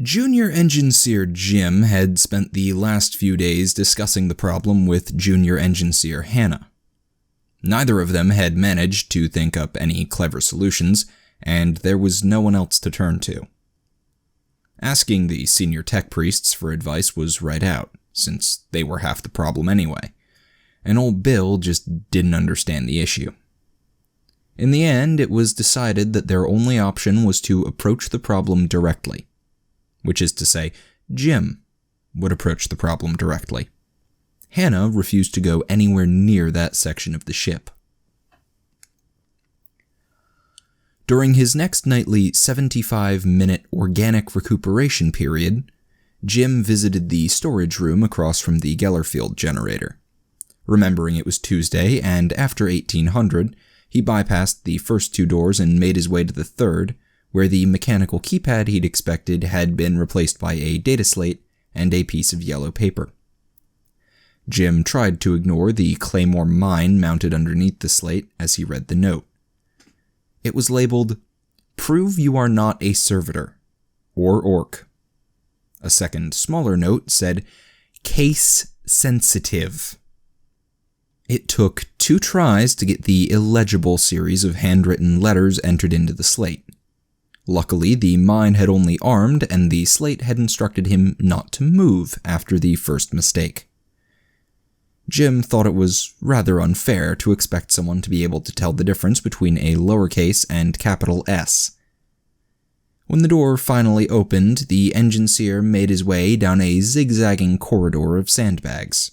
Junior Engine Seer Jim had spent the last few days discussing the problem with Junior Engine Seer Hannah. Neither of them had managed to think up any clever solutions, and there was no one else to turn to. Asking the senior tech priests for advice was right out, since they were half the problem anyway, and old Bill just didn't understand the issue. In the end, it was decided that their only option was to approach the problem directly. Which is to say, Jim would approach the problem directly. Hannah refused to go anywhere near that section of the ship. During his next nightly 75-minute organic recuperation period, Jim visited the storage room across from the Gellerfield generator. Remembering it was Tuesday, and after 1800, he bypassed the first two doors and made his way to the third, where the mechanical keypad he'd expected had been replaced by a data slate and a piece of yellow paper. Jim tried to ignore the Claymore mine mounted underneath the slate as he read the note. It was labeled, "Prove you are not a servitor," or orc. A second, smaller note said, "Case sensitive." It took 2 tries to get the illegible series of handwritten letters entered into the slate. Luckily, the mine had only armed, and the slate had instructed him not to move after the first mistake. Jim thought it was rather unfair to expect someone to be able to tell the difference between a lowercase and capital S. When the door finally opened, the engine seer made his way down a zigzagging corridor of sandbags.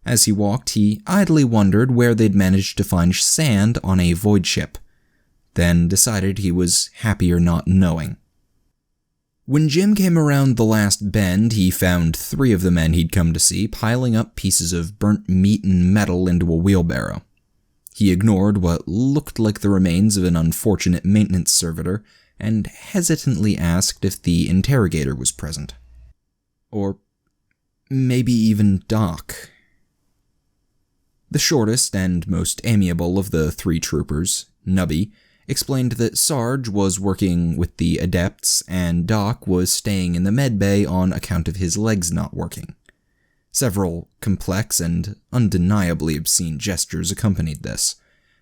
As he walked, he idly wondered where they'd managed to find sand on a void ship, then decided he was happier not knowing. When Jim came around the last bend, he found 3 of the men he'd come to see piling up pieces of burnt meat and metal into a wheelbarrow. He ignored what looked like the remains of an unfortunate maintenance servitor and hesitantly asked if the interrogator was present. Or maybe even Doc. The shortest and most amiable of the 3 troopers, Nubby, explained that Sarge was working with the adepts and Doc was staying in the medbay on account of his legs not working. Several complex and undeniably obscene gestures accompanied this,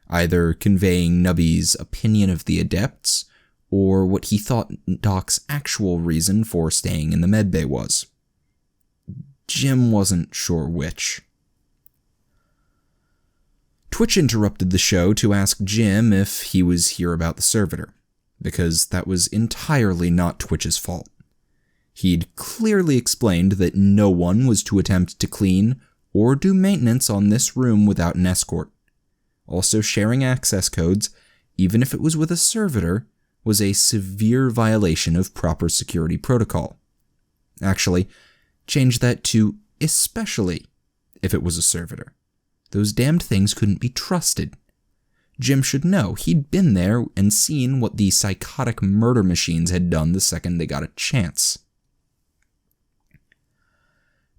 either conveying Nubby's opinion of the adepts or what he thought Doc's actual reason for staying in the medbay was. Jim wasn't sure which. Twitch interrupted the show to ask Jim if he was here about the servitor, because that was entirely not Twitch's fault. He'd clearly explained that no one was to attempt to clean or do maintenance on this room without an escort. Also, sharing access codes, even if it was with a servitor, was a severe violation of proper security protocol. Actually, change that to especially if it was a servitor. Those damned things couldn't be trusted. Jim should know. He'd been there and seen what the psychotic murder machines had done the second they got a chance.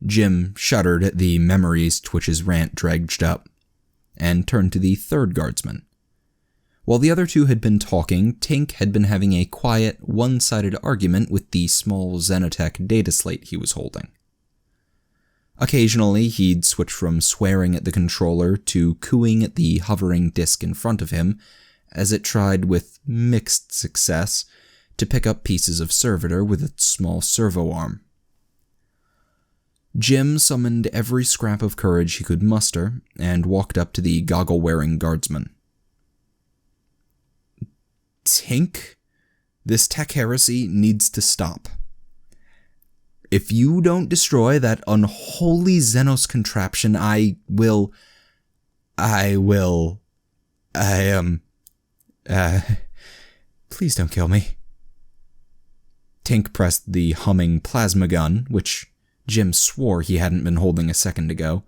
Jim shuddered at the memories Twitch's rant dredged up, and turned to the 3rd guardsman. While the other 2 had been talking, Tink had been having a quiet, one-sided argument with the small Zenotech data slate he was holding. Occasionally, he'd switch from swearing at the controller to cooing at the hovering disk in front of him, as it tried with mixed success to pick up pieces of servitor with its small servo arm. Jim summoned every scrap of courage he could muster and walked up to the goggle-wearing guardsman. "Tink, this tech heresy needs to stop. If you don't destroy that unholy Xenos contraption, please don't kill me." Tink pressed the humming plasma gun, which Jim swore he hadn't been holding a second ago,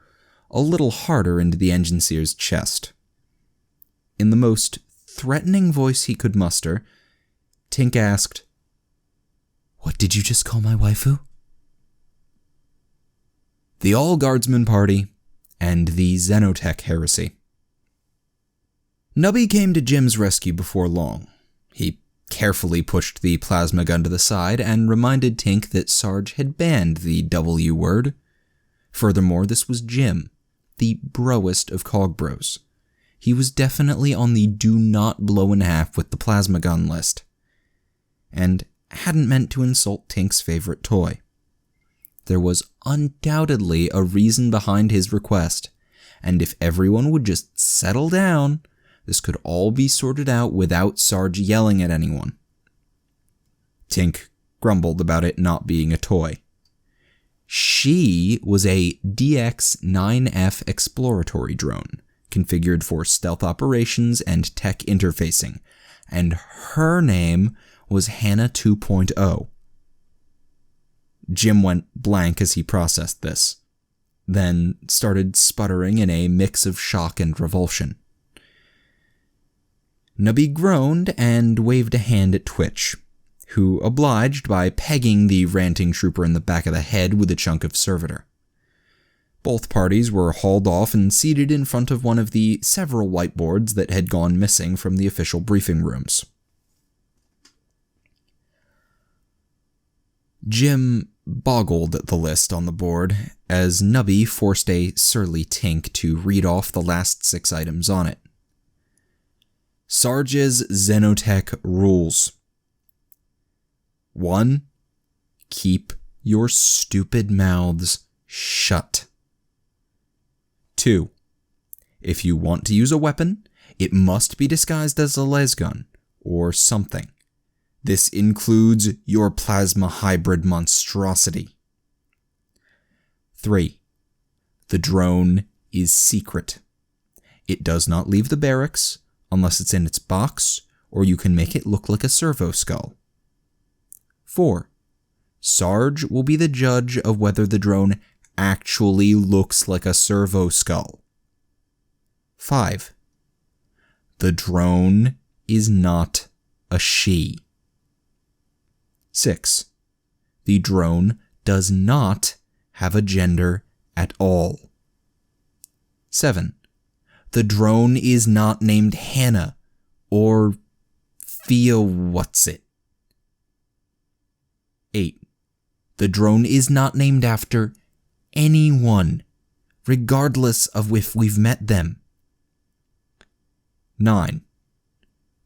a little harder into the engine seer's chest. In the most threatening voice he could muster, Tink asked, "What did you just call my waifu?" The All-Guardsman Party and the Xenotech Heresy. Nubby came to Jim's rescue before long. He carefully pushed the plasma gun to the side and reminded Tink that Sarge had banned the W word. Furthermore, this was Jim, the broest of cogbros. He was definitely on the do not blow in half with the plasma gun list, and hadn't meant to insult Tink's favorite toy. There was undoubtedly a reason behind his request, and if everyone would just settle down, this could all be sorted out without Sarge yelling at anyone. Tink grumbled about it not being a toy. She was a DX-9F exploratory drone, configured for stealth operations and tech interfacing, and her name was Hannah 2.0. Jim went blank as he processed this, then started sputtering in a mix of shock and revulsion. Nubby groaned and waved a hand at Twitch, who obliged by pegging the ranting trooper in the back of the head with a chunk of servitor. Both parties were hauled off and seated in front of one of the several whiteboards that had gone missing from the official briefing rooms. Jim boggled at the list on the board as Nubby forced a surly Tink to read off the last 6 items on it. Sarge's Zenotech rules. 1. Keep your stupid mouths shut. 2. If you want to use a weapon, it must be disguised as a lasgun or something. This includes your plasma hybrid monstrosity. 3. The drone is secret. It does not leave the barracks unless it's in its box, or you can make it look like a servo skull. 4. Sarge will be the judge of whether the drone actually looks like a servo skull. 5. The drone is not a she. 6. The drone does not have a gender at all. 7. The drone is not named Hannah or Thea What's-It. 8. The drone is not named after anyone, regardless of if we've met them. 9.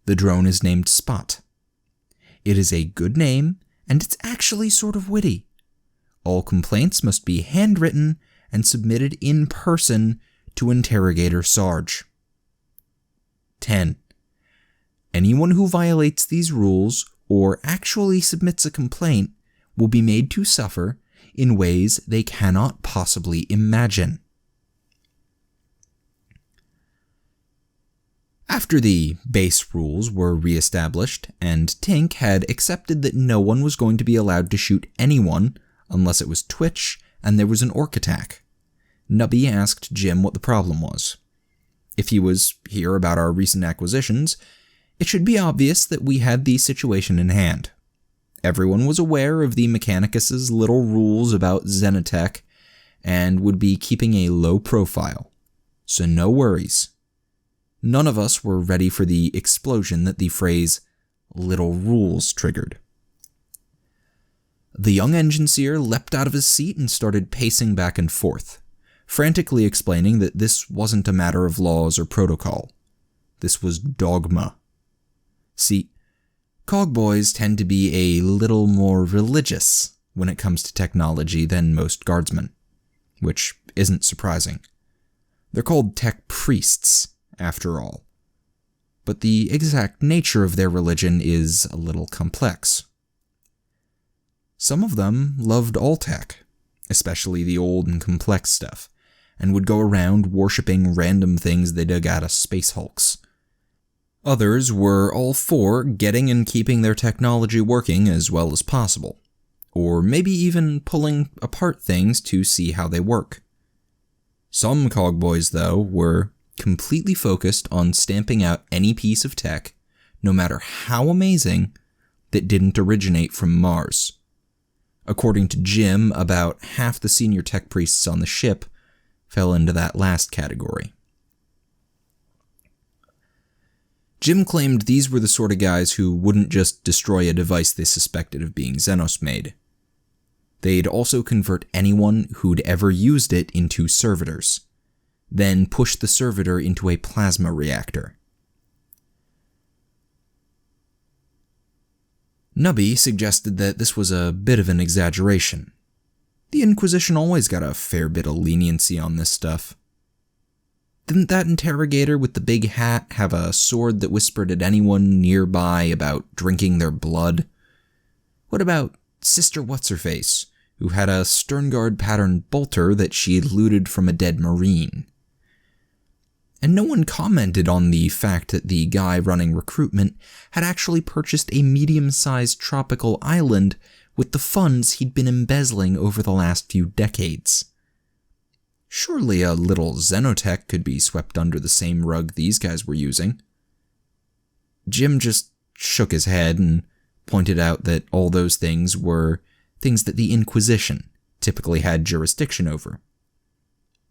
The drone is named Spot. It is a good name, and it's actually sort of witty. All complaints must be handwritten and submitted in person to Interrogator Sarge. 10. Anyone who violates these rules or actually submits a complaint will be made to suffer in ways they cannot possibly imagine. After the base rules were re-established, and Tink had accepted that no one was going to be allowed to shoot anyone unless it was Twitch and there was an orc attack, Nubby asked Jim what the problem was. If he was here about our recent acquisitions, it should be obvious that we had the situation in hand. Everyone was aware of the Mechanicus's little rules about Zenotech and would be keeping a low profile, so no worries. None of us were ready for the explosion that the phrase "little rules" triggered. The young engineer leapt out of his seat and started pacing back and forth, frantically explaining that this wasn't a matter of laws or protocol. This was dogma. See, cogboys tend to be a little more religious when it comes to technology than most guardsmen, which isn't surprising. They're called tech priests, after all, but the exact nature of their religion is a little complex. Some of them loved all tech, especially the old and complex stuff, and would go around worshipping random things they dug out of space hulks. Others were all for getting and keeping their technology working as well as possible, or maybe even pulling apart things to see how they work. Some cogboys, though, were completely focused on stamping out any piece of tech, no matter how amazing, that didn't originate from Mars. According to Jim, about half the senior tech priests on the ship fell into that last category. Jim claimed these were the sort of guys who wouldn't just destroy a device they suspected of being Xenos-made. They'd also convert anyone who'd ever used it into servitors, then push the servitor into a plasma reactor. Nubby suggested that this was a bit of an exaggeration. The Inquisition always got a fair bit of leniency on this stuff. Didn't that interrogator with the big hat have a sword that whispered at anyone nearby about drinking their blood? What about Sister What's-Her-Face, who had a Sterngard pattern bolter that she had looted from a dead Marine? And no one commented on the fact that the guy running recruitment had actually purchased a medium-sized tropical island with the funds he'd been embezzling over the last few decades. Surely a little Zenotech could be swept under the same rug these guys were using. Jim just shook his head and pointed out that all those things were things that the Inquisition typically had jurisdiction over.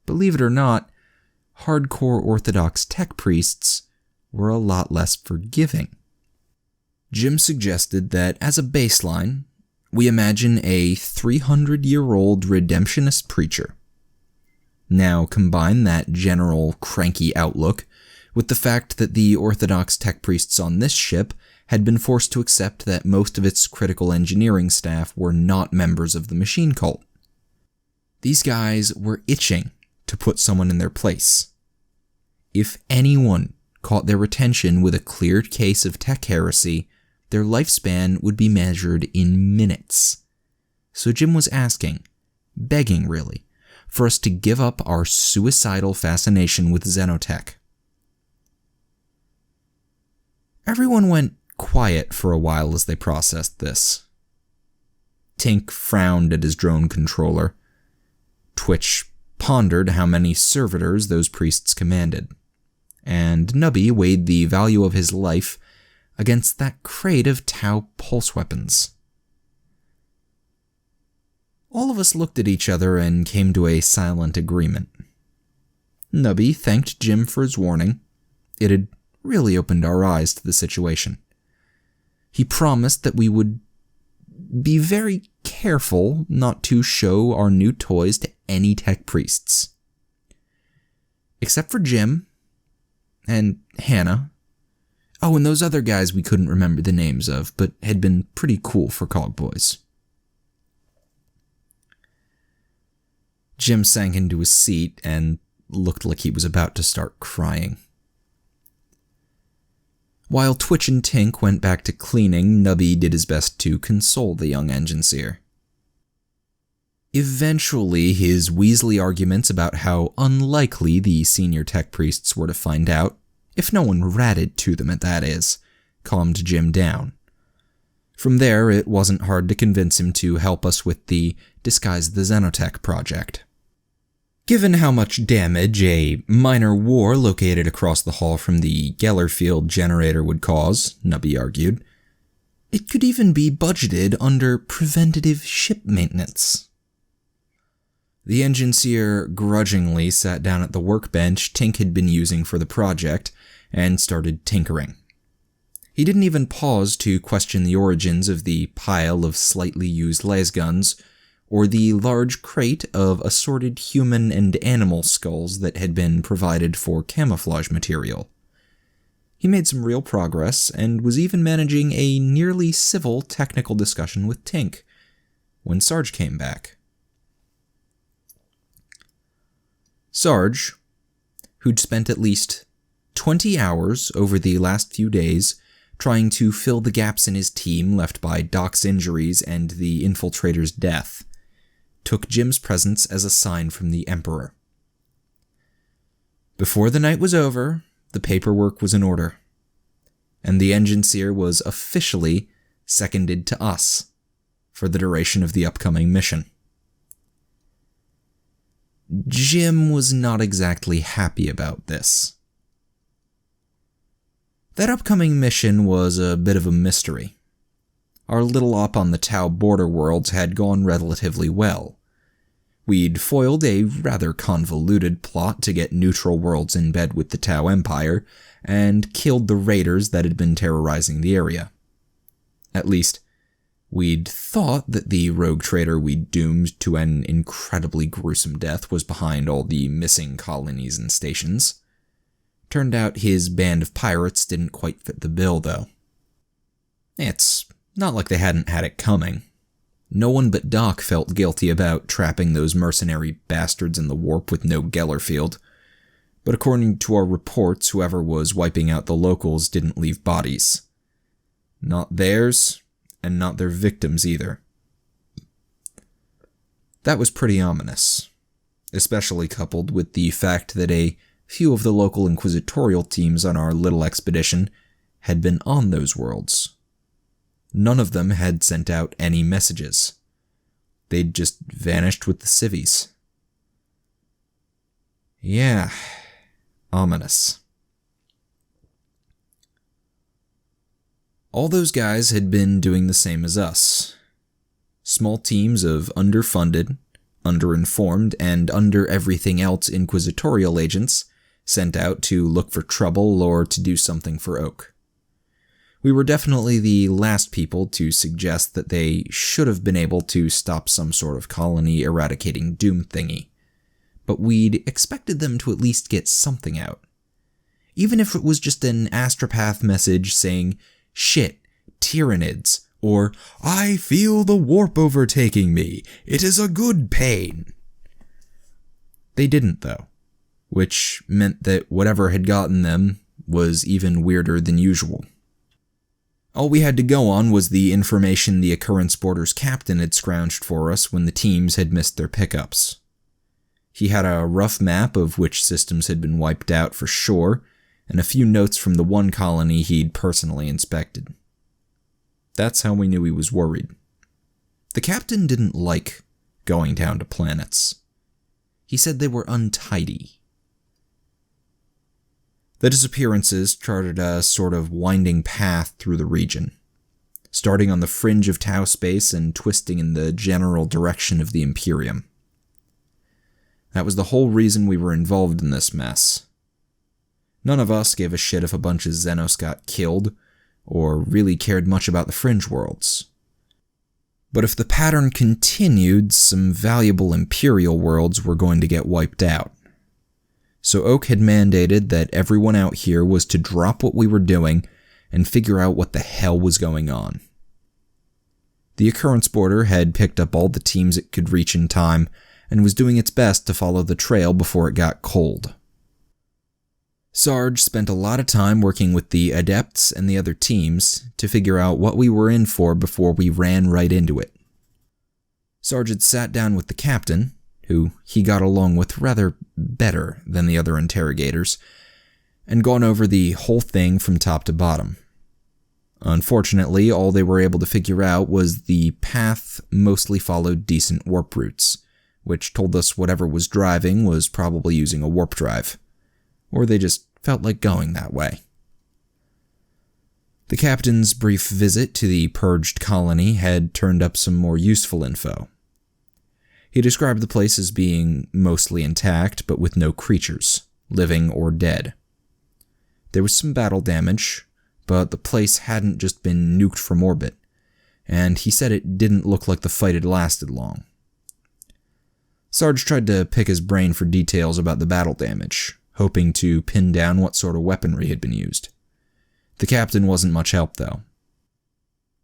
Believe it or not, hardcore Orthodox tech priests were a lot less forgiving. Jim suggested that as a baseline, we imagine a 300-year-old redemptionist preacher. Now combine that general cranky outlook with the fact that the Orthodox tech priests on this ship had been forced to accept that most of its critical engineering staff were not members of the machine cult. These guys were itching to put someone in their place. If anyone caught their attention with a cleared case of tech heresy, their lifespan would be measured in minutes. So Jim was asking, begging really, for us to give up our suicidal fascination with Zenotech. Everyone went quiet for a while as they processed this. Tink frowned at his drone controller. Twitch pondered how many servitors those priests commanded, and Nubby weighed the value of his life against that crate of Tau pulse weapons. All of us looked at each other and came to a silent agreement. Nubby thanked Jim for his warning. It had really opened our eyes to the situation. He promised that we would be very careful not to show our new toys to any tech priests. Except for Jim and Hannah. Oh, and those other guys we couldn't remember the names of, but had been pretty cool for cogboys. Jim sank into his seat and looked like he was about to start crying. While Twitch and Tink went back to cleaning, Nubby did his best to console the young engineer. Eventually, his Weasley arguments about how unlikely the senior tech priests were to find out, if no one ratted to them that is, calmed Jim down. From there, it wasn't hard to convince him to help us with the Disguise the Zenotech project. Given how much damage a minor war located across the hall from the Gellerfield generator would cause, Nubby argued, it could even be budgeted under preventative ship maintenance. The engineer grudgingly sat down at the workbench Tink had been using for the project and started tinkering. He didn't even pause to question the origins of the pile of slightly used lasguns or the large crate of assorted human and animal skulls that had been provided for camouflage material. He made some real progress and was even managing a nearly civil technical discussion with Tink when Sarge came back. Sarge, who'd spent at least 20 hours over the last few days trying to fill the gaps in his team left by Doc's injuries and the infiltrator's death, took Jim's presence as a sign from the Emperor. Before the night was over, the paperwork was in order, and the engineer was officially seconded to us for the duration of the upcoming mission. Jim was not exactly happy about this. That upcoming mission was a bit of a mystery. Our little op on the Tau border worlds had gone relatively well. We'd foiled a rather convoluted plot to get neutral worlds in bed with the Tau Empire, and killed the raiders that had been terrorizing the area. At least, we'd thought that the rogue trader we'd doomed to an incredibly gruesome death was behind all the missing colonies and stations. Turned out his band of pirates didn't quite fit the bill, though. It's not like they hadn't had it coming. No one but Doc felt guilty about trapping those mercenary bastards in the warp with no Gellerfield, but according to our reports, whoever was wiping out the locals didn't leave bodies. Not theirs, and not their victims either. That was pretty ominous, especially coupled with the fact that a few of the local inquisitorial teams on our little expedition had been on those worlds. None of them had sent out any messages. They'd just vanished with the civvies. Yeah, ominous. All those guys had been doing the same as us. Small teams of underfunded, underinformed, and under-everything-else inquisitorial agents sent out to look for trouble or to do something for Oak. We were definitely the last people to suggest that they should have been able to stop some sort of colony-eradicating doom thingy, but we'd expected them to at least get something out. Even if it was just an astropath message saying, "Shit, Tyranids," or "I feel the warp overtaking me, it is a good pain." They didn't, though, which meant that whatever had gotten them was even weirder than usual. All we had to go on was the information the Occurrence Boarder's captain had scrounged for us when the teams had missed their pickups. He had a rough map of which systems had been wiped out for sure, and a few notes from the one colony he'd personally inspected. That's how we knew he was worried. The captain didn't like going down to planets. He said they were untidy. The disappearances charted a sort of winding path through the region, starting on the fringe of Tau space and twisting in the general direction of the Imperium. That was the whole reason we were involved in this mess. None of us gave a shit if a bunch of Xenos got killed, or really cared much about the fringe worlds. But if the pattern continued, some valuable Imperial worlds were going to get wiped out. So Oak had mandated that everyone out here was to drop what we were doing and figure out what the hell was going on. The Occurrence Boarder had picked up all the teams it could reach in time and was doing its best to follow the trail before it got cold. Sarge spent a lot of time working with the Adepts and the other teams to figure out what we were in for before we ran right into it. Sarge had sat down with the captain, who he got along with rather better than the other interrogators, and gone over the whole thing from top to bottom. Unfortunately, all they were able to figure out was the path mostly followed decent warp routes, which told us whatever was driving was probably using a warp drive, or they just felt like going that way. The captain's brief visit to the purged colony had turned up some more useful info. He described the place as being mostly intact, but with no creatures, living or dead. There was some battle damage, but the place hadn't just been nuked from orbit, and he said it didn't look like the fight had lasted long. Sarge tried to pick his brain for details about the battle damage, hoping to pin down what sort of weaponry had been used. The captain wasn't much help, though.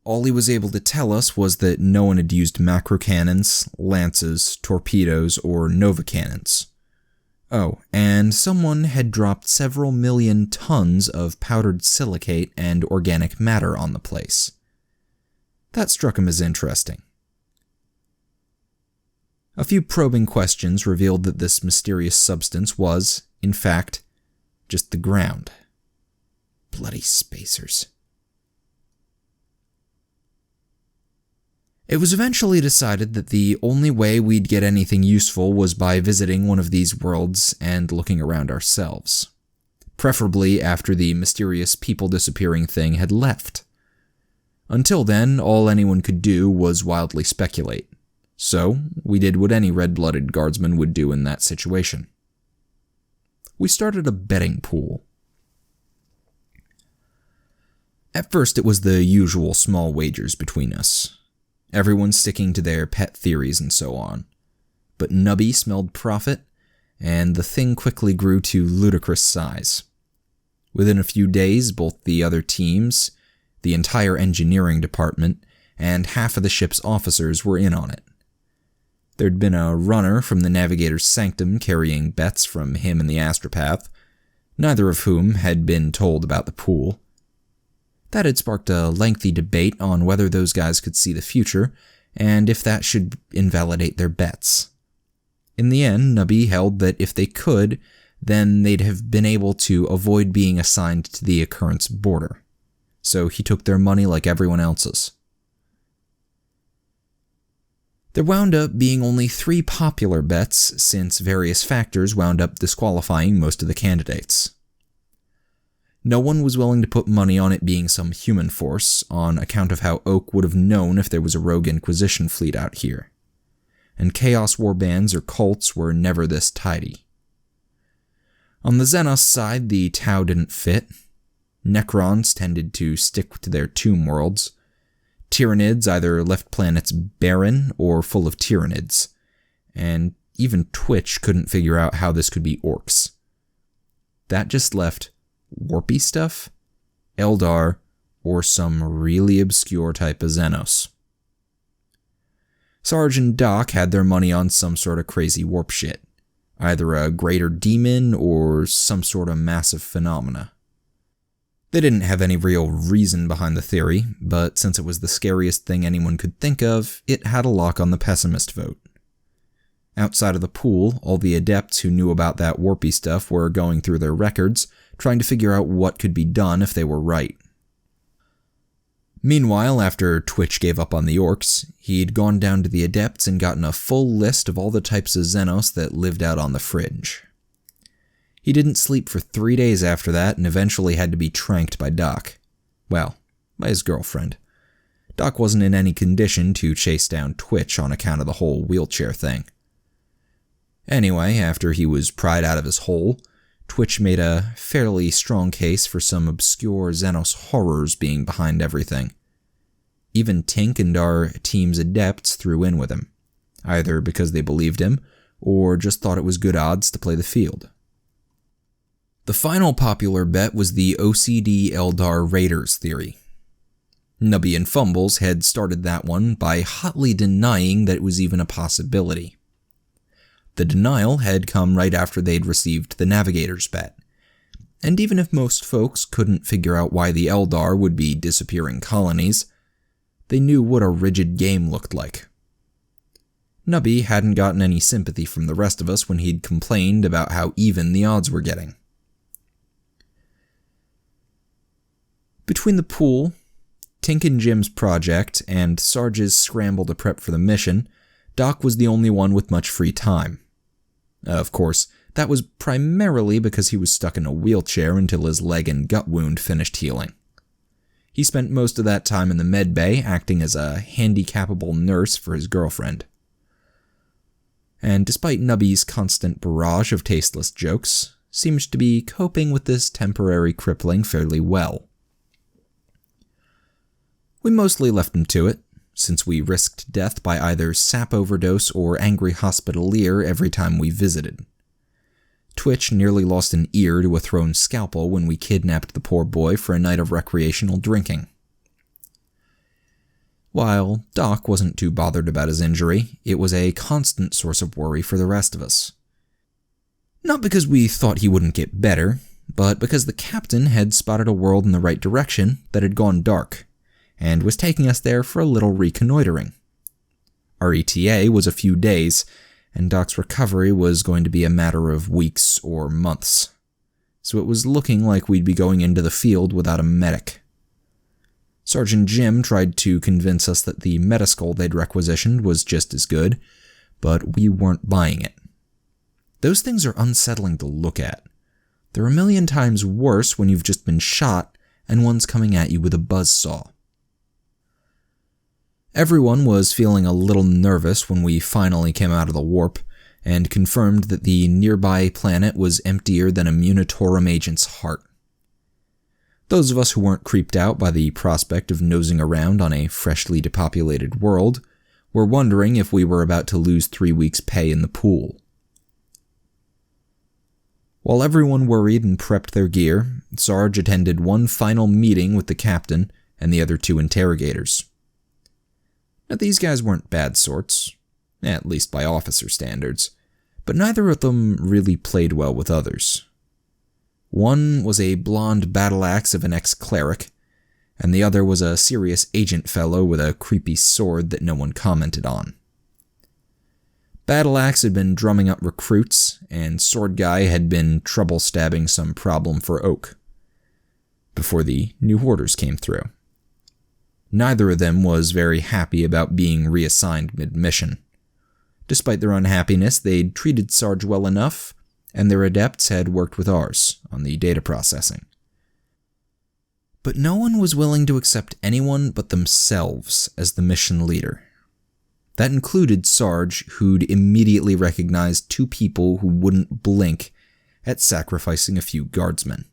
All he was able to tell us was that no one had used macro cannons, lances, torpedoes, or nova cannons. Oh, and someone had dropped several million tons of powdered silicate and organic matter on the place. That struck him as interesting. A few probing questions revealed that this mysterious substance was, in fact, just the ground. Bloody spacers. It was eventually decided that the only way we'd get anything useful was by visiting one of these worlds and looking around ourselves. Preferably after the mysterious people disappearing thing had left. Until then, all anyone could do was wildly speculate. So, we did what any red-blooded guardsman would do in that situation. We started a betting pool. At first, it was the usual small wagers between us, everyone sticking to their pet theories and so on. But Nubby smelled profit, and the thing quickly grew to ludicrous size. Within a few days, both the other teams, the entire engineering department, and half of the ship's officers were in on it. There'd been a runner from the Navigator's Sanctum carrying bets from him and the astropath, neither of whom had been told about the pool. That had sparked a lengthy debate on whether those guys could see the future, and if that should invalidate their bets. In the end, Nubby held that if they could, then they'd have been able to avoid being assigned to the occurrence border. So he took their money like everyone else's. There wound up being only 3 popular bets, since various factors wound up disqualifying most of the candidates. No one was willing to put money on it being some human force, on account of how Oak would have known if there was a rogue Inquisition fleet out here. And Chaos warbands or cults were never this tidy. On the Xenos side, the Tau didn't fit. Necrons tended to stick to their tomb worlds. Tyranids either left planets barren or full of Tyranids. And even Twitch couldn't figure out how this could be orcs. That just left warpy stuff, Eldar, or some really obscure type of Xenos. Sarge and Doc had their money on some sort of crazy warp shit, either a greater demon or some sort of massive phenomena. They didn't have any real reason behind the theory, but since it was the scariest thing anyone could think of, it had a lock on the pessimist vote. Outside of the pool, all the adepts who knew about that warpy stuff were going through their records, trying to figure out what could be done if they were right. Meanwhile, after Twitch gave up on the orcs, he'd gone down to the adepts and gotten a full list of all the types of Xenos that lived out on the fringe. He didn't sleep for 3 days after that and eventually had to be tranked by Doc. Well, by his girlfriend. Doc wasn't in any condition to chase down Twitch on account of the whole wheelchair thing. Anyway, after he was pried out of his hole, Twitch made a fairly strong case for some obscure Xenos horrors being behind everything. Even Tink and our team's adepts threw in with him, either because they believed him, or just thought it was good odds to play the field. The final popular bet was the OCD Eldar Raiders theory. Nubby and Fumbles had started that one by hotly denying that it was even a possibility. The denial had come right after they'd received the Navigator's bet, and even if most folks couldn't figure out why the Eldar would be disappearing colonies, they knew what a rigid game looked like. Nubby hadn't gotten any sympathy from the rest of us when he'd complained about how even the odds were getting. Between the pool, Tink and Jim's project, and Sarge's scramble to prep for the mission, Doc was the only one with much free time. Of course, that was primarily because he was stuck in a wheelchair until his leg and gut wound finished healing. He spent most of that time in the med bay acting as a handicapable nurse for his girlfriend. And despite Nubby's constant barrage of tasteless jokes, seemed to be coping with this temporary crippling fairly well. We mostly left him to it, since we risked death by either sap overdose or angry hospitalier every time we visited. Twitch nearly lost an ear to a thrown scalpel when we kidnapped the poor boy for a night of recreational drinking. While Doc wasn't too bothered about his injury, it was a constant source of worry for the rest of us. Not because we thought he wouldn't get better, but because the captain had spotted a world in the right direction that had gone dark, and was taking us there for a little reconnoitering. Our ETA was a few days, and Doc's recovery was going to be a matter of weeks or months, so it was looking like we'd be going into the field without a medic. Sergeant Jim tried to convince us that the metaskull they'd requisitioned was just as good, but we weren't buying it. Those things are unsettling to look at. They're a million times worse when you've just been shot and one's coming at you with a buzzsaw. Everyone was feeling a little nervous when we finally came out of the warp, and confirmed that the nearby planet was emptier than a Munitorum agent's heart. Those of us who weren't creeped out by the prospect of nosing around on a freshly depopulated world were wondering if we were about to lose 3 weeks' pay in the pool. While everyone worried and prepped their gear, Sarge attended one final meeting with the captain and the other 2 interrogators. Now, these guys weren't bad sorts, at least by officer standards, but neither of them really played well with others. One was a blonde battle axe of an ex-cleric, and the other was a serious agent fellow with a creepy sword that no one commented on. Battle Axe had been drumming up recruits, and Sword Guy had been trouble-stabbing some problem for Oak, before the new orders came through. Neither of them was very happy about being reassigned mid-mission. Despite their unhappiness, they'd treated Sarge well enough, and their adepts had worked with ours on the data processing. But no one was willing to accept anyone but themselves as the mission leader. That included Sarge, who'd immediately recognized 2 people who wouldn't blink at sacrificing a few guardsmen.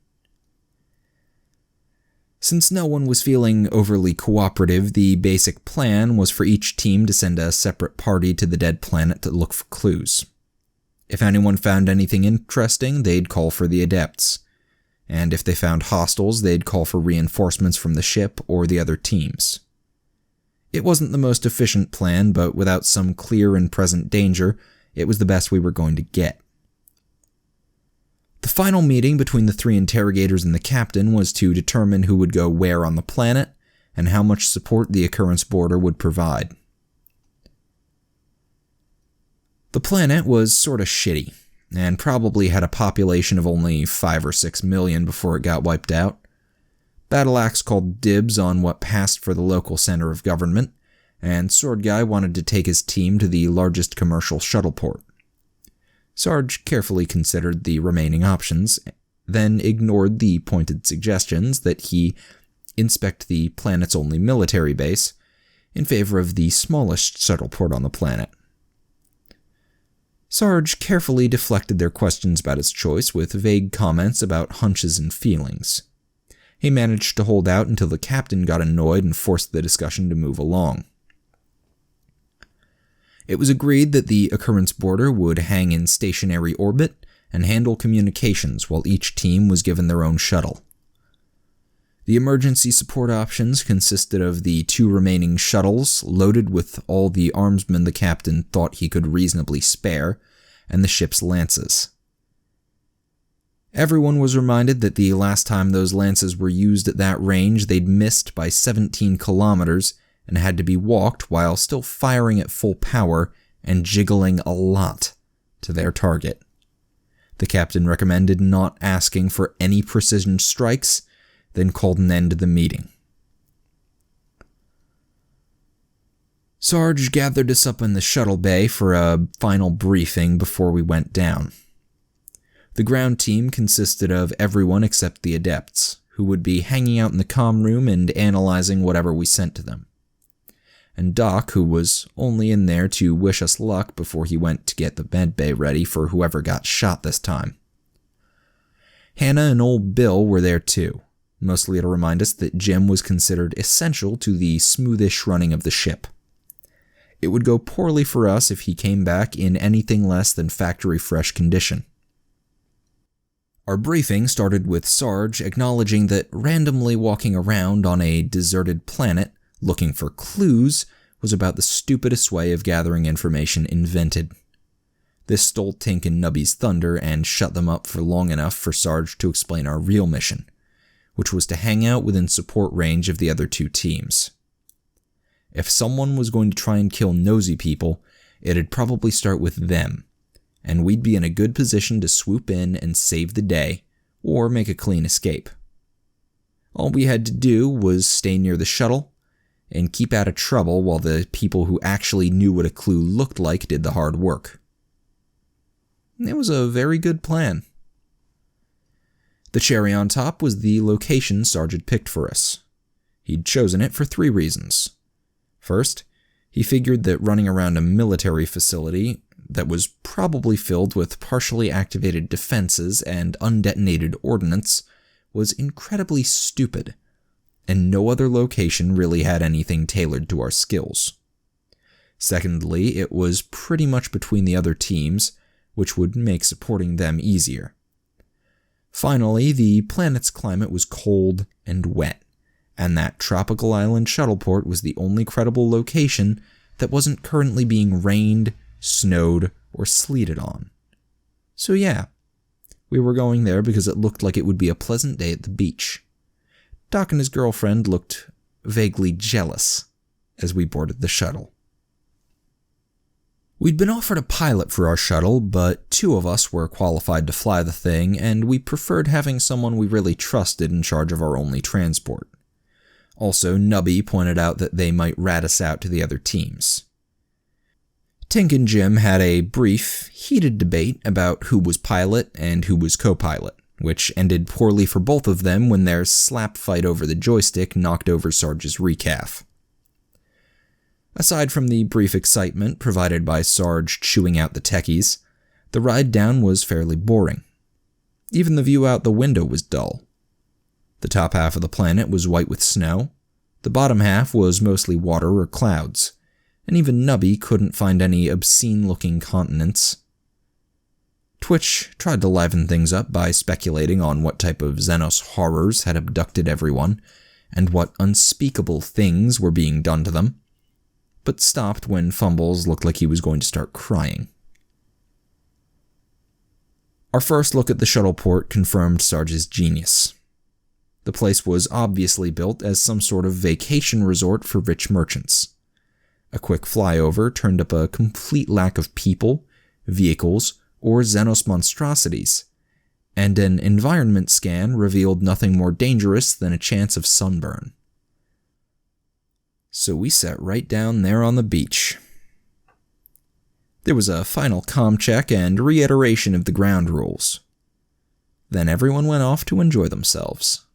Since no one was feeling overly cooperative, the basic plan was for each team to send a separate party to the dead planet to look for clues. If anyone found anything interesting, they'd call for the adepts, and if they found hostiles, they'd call for reinforcements from the ship or the other teams. It wasn't the most efficient plan, but without some clear and present danger, it was the best we were going to get. The final meeting between the 3 interrogators and the captain was to determine who would go where on the planet, and how much support the occurrence border would provide. The planet was sorta shitty, and probably had a population of only 5 or 6 million before it got wiped out. Battle Axe called dibs on what passed for the local center of government, and Sword Guy wanted to take his team to the largest commercial shuttle port. Sarge carefully considered the remaining options, then ignored the pointed suggestions that he inspect the planet's only military base in favor of the smallest shuttle port on the planet. Sarge carefully deflected their questions about his choice with vague comments about hunches and feelings. He managed to hold out until the captain got annoyed and forced the discussion to move along. It was agreed that the occurrence border would hang in stationary orbit and handle communications while each team was given their own shuttle. The emergency support options consisted of the 2 remaining shuttles loaded with all the armsmen the captain thought he could reasonably spare, and the ship's lances. Everyone was reminded that the last time those lances were used at that range, they'd missed by 17 kilometers and had to be walked while still firing at full power and jiggling a lot to their target. The captain recommended not asking for any precision strikes, then called an end to the meeting. Sarge gathered us up in the shuttle bay for a final briefing before we went down. The ground team consisted of everyone except the adepts, who would be hanging out in the comm room and analyzing whatever we sent to them. And Doc, who was only in there to wish us luck before he went to get the med bay ready for whoever got shot this time. Hannah and old Bill were there too, mostly to remind us that Jim was considered essential to the smoothish running of the ship. It would go poorly for us if he came back in anything less than factory-fresh condition. Our briefing started with Sarge acknowledging that randomly walking around on a deserted planet looking for clues was about the stupidest way of gathering information invented. This stole Tink and Nubby's thunder and shut them up for long enough for Sarge to explain our real mission, which was to hang out within support range of the other 2 teams. If someone was going to try and kill nosy people, it'd probably start with them, and we'd be in a good position to swoop in and save the day, or make a clean escape. All we had to do was stay near the shuttle, and keep out of trouble while the people who actually knew what a clue looked like did the hard work. It was a very good plan. The cherry on top was the location Sarge had picked for us. He'd chosen it for 3 reasons. First, He figured that running around a military facility that was probably filled with partially activated defenses and undetonated ordnance was incredibly stupid, and no other location really had anything tailored to our skills. Secondly, it was pretty much between the other teams, which would make supporting them easier. Finally, the planet's climate was cold and wet, and that tropical island shuttleport was the only credible location that wasn't currently being rained, snowed, or sleeted on. So yeah, we were going there because it looked like it would be a pleasant day at the beach. Doc and his girlfriend looked vaguely jealous as we boarded the shuttle. We'd been offered a pilot for our shuttle, but 2 of us were qualified to fly the thing, and we preferred having someone we really trusted in charge of our only transport. Also, Nubby pointed out that they might rat us out to the other teams. Tink and Jim had a brief, heated debate about who was pilot and who was co-pilot, which ended poorly for both of them when their slap fight over the joystick knocked over Sarge's recaf. Aside from the brief excitement provided by Sarge chewing out the techies, the ride down was fairly boring. Even the view out the window was dull. The top half of the planet was white with snow, the bottom half was mostly water or clouds, and even Nubby couldn't find any obscene-looking continents. Twitch tried to liven things up by speculating on what type of Xenos horrors had abducted everyone, and what unspeakable things were being done to them, but stopped when Fumbles looked like he was going to start crying. Our first look at the shuttleport confirmed Sarge's genius. The place was obviously built as some sort of vacation resort for rich merchants. A quick flyover turned up a complete lack of people, vehicles, or Xenos monstrosities, and an environment scan revealed nothing more dangerous than a chance of sunburn. So we sat right down there on the beach. There was a final comm check and reiteration of the ground rules. Then everyone went off to enjoy themselves.